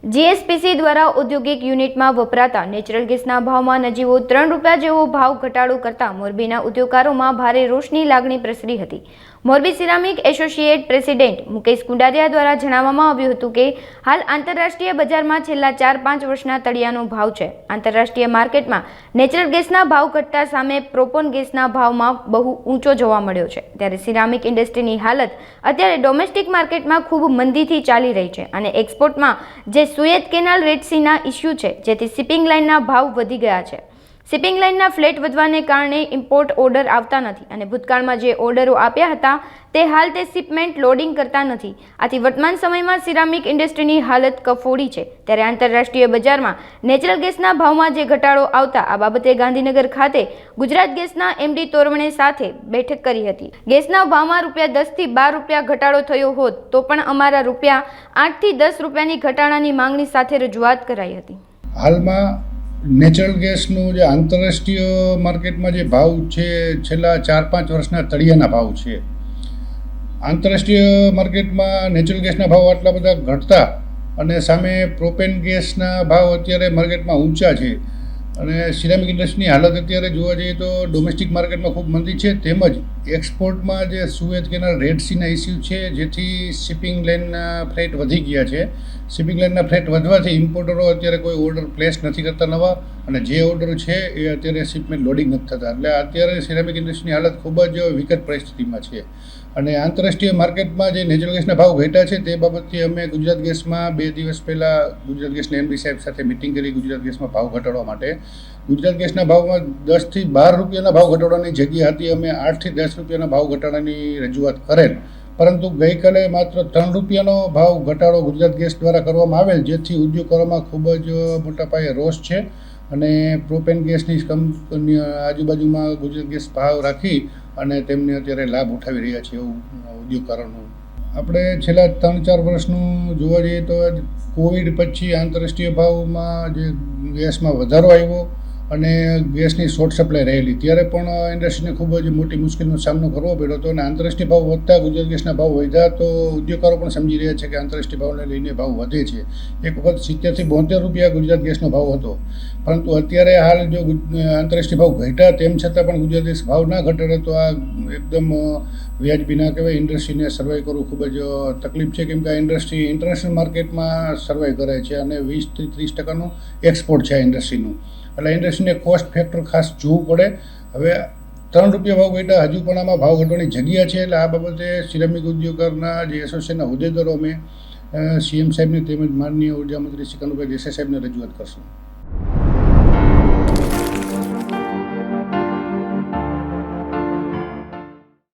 GSPC દ્વારા ઔદ્યોગિક યુનિટમાં વપરાતા નેચરલ ગેસના ભાવમાં નજીવો ₹3 જેવો ભાવ ઘટાડો કરતા મોરબીના ઉદ્યોગકારોમાં ભારે રોષની લાગણી પ્રસરી હતી। Morbi ceramic associate president Mukesh Kundariya દ્વારા જણાવવામાં આવ્યું હતું કે હાલ આંતરરાષ્ટ્રીય બજારમાં છેલ્લા 4-5 વર્ષના તળિયાનો ભાવ છે। આંતરરાષ્ટ્રીય માર્કેટમાં નેચરલ ગેસના ભાવ ઘટતા સામે પ્રોપોન ગેસના ભાવમાં બહુ ઊંચો જોવા મળ્યો છે। ત્યારે સિરામિક ઇન્ડસ્ટ્રીની હાલત અત્યારે ડોમેસ્ટિક માર્કેટમાં ખૂબ મંદીથી ચાલી રહી છે અને એક્સપોર્ટમાં જે સુએઝ કેનાલ રેડ સીના ઇસ્યુ છે, જેથી શિપિંગ લાઇનના ભાવ વધી ગયા છે। શિપિંગ લાઇનના ફ્લેટ વધવાને કારણે ઇમ્પોર્ટ ઓર્ડર આવતા નથી અને ભૂતકાળમાં જે ઓર્ડરો આપ્યા હતા તે હાલ તે શિપમેન્ટ લોડિંગ કરતા નથી। આથી વર્તમાન સમયમાં સિરામિક ઇન્ડસ્ટ્રીની હાલત કફોડી છે। ત્યારે આંતરરાષ્ટ્રીય બજારમાં નેચરલ ગેસના ભાવમાં જે ઘટાડો આવતા આ બાબતે ગાંધીનગર ખાતે ગુજરાત ગેસના એમડી તોરવણે સાથે બેઠક કરી હતી। ગેસના ભાવમાં ₹10 થી ₹12 ઘટાડો થયો હોત તો પણ અમારા ₹8 થી ₹10ની ઘટાડાની માંગણી સાથે રજૂઆત કરાઈ હતી। હાલમાં નેચરલ ગેસનું જે આંતરરાષ્ટ્રીય માર્કેટમાં જે ભાવ છે છેલ્લા 4-5 વર્ષના તળિયાના ભાવ છે। આંતરરાષ્ટ્રીય માર્કેટમાં નેચરલ ગેસના ભાવ આટલા બધા ઘટતા અને સામે પ્રોપેન ગેસના ભાવ અત્યારે માર્કેટમાં ઊંચા છે અને સિરામિક ઇન્ડસ્ટ્રીની હાલત અત્યારે જોવા જઈએ તો ડોમેસ્ટિક માર્કેટમાં ખૂબ મંદી છે, તેમજ એક્સપોર્ટમાં જે સુએઝ કેનાલ રેડ સીના ઇસ્યુ છે, જેથી શિપિંગ લાઇનના ફ્રેટ વધી ગયા છે। શિપિંગ લાઇનના ફ્રેટ વધવાથી ઇમ્પોર્ટરો અત્યારે કોઈ ઓર્ડર પ્લેસ નથી કરતા નવા, અને જે ઓર્ડર છે એ અત્યારે શિપમેન્ટ લોડિંગ નથી થતા। એટલે અત્યારે સિરામિક ઇન્ડસ્ટ્રીની હાલત ખૂબ જ વિકટ પરિસ્થિતિમાં છે અને આંતરરાષ્ટ્રીય માર્કેટમાં જે નેચરલ ગેસના ભાવ ઘટ્યા છે તે બાબતથી અમે ગુજરાત ગેસમાં 2 દિવસ પહેલાં ગુજરાત ગેસના એમડી સાહેબ સાથે મિટિંગ કરી ગુજરાત ગેસમાં ભાવ ઘટાડવા માટે। ગુજરાત ગેસના ભાવમાં 10 થી ₹12ના ભાવ ઘટાડવાની જગ્યા હતી, અમે 8 થી ₹10ના ભાવ ઘટાડાની રજૂઆત કરેલ, પરંતુ ગઈકાલે માત્ર ₹3નો ભાવ ઘટાડો ગુજરાત ગેસ દ્વારા કરવામાં આવેલ, જેથી ઉદ્યોગકારોમાં ખૂબ જ મોટા પાયે રોષ છે અને પ્રોપેન ગેસની કંપની આજુબાજુમાં ગુજરાત ગેસ ભાવ રાખી અને તેમને અત્યારે લાભ ઉઠાવી રહ્યા છે એવું ઉદ્યોગકારોનું। આપણે છેલ્લા 3-4 વર્ષનું જોવા જઈએ તો કોવિડ પછી આંતરરાષ્ટ્રીય ભાવમાં જે ગેસમાં વધારો આવ્યો અને ગેસની શોર્ટ સપ્લાય રહેલી, ત્યારે પણ ઇન્ડસ્ટ્રીને ખૂબ જ મોટી મુશ્કેલીનો સામનો કરવો પડ્યો હતો અને આંતરરાષ્ટ્રીય ભાવ વધતા ગુજરાત ગેસના ભાવ વધ્યા તો ઉદ્યોગકારો પણ સમજી રહ્યા છે કે આંતરરાષ્ટ્રીય ભાવને લઈને ભાવ વધે છે। એક વખત ₹70 થી ₹72 ગુજરાત ગેસનો ભાવ હતો, પરંતુ અત્યારે હાલ જો આંતરરાષ્ટ્રીય ભાવ ઘટ્યા તેમ છતાં પણ ગુજરાત ગેસ ભાવ ના ઘટાડે તો આ એકદમ વ્યાજબી ના કહેવાય। ઇન્ડસ્ટ્રીને સર્વાઈવ કરવું ખૂબ જ તકલીફ છે, કેમ કે આ ઇન્ડસ્ટ્રી ઇન્ટરનેશનલ માર્કેટમાં સર્વાઈવ કરે છે અને 20 થી 30% એક્સપોર્ટ છે આ ઇન્ડસ્ટ્રીનું। એટલે ઇન્ડસ્ટ્રીને કોસ્ટ ફેક્ટર ખાસ જોવું પડે। હવે ₹3 ભાવ ઘટ્યા, હજુ પણ આમાં ભાવ ઘટવાની જગ્યા છે। એટલે આ બાબતે સિરામિક ઉદ્યોગકારના જે એસોસિએશનના હોદ્દેદારો અમે સીએમ સાહેબને તેમજ માનનીય ઉર્જા મંત્રી શ્રી કનુભાઈ દેસાઈ સાહેબને રજૂઆત કરશું।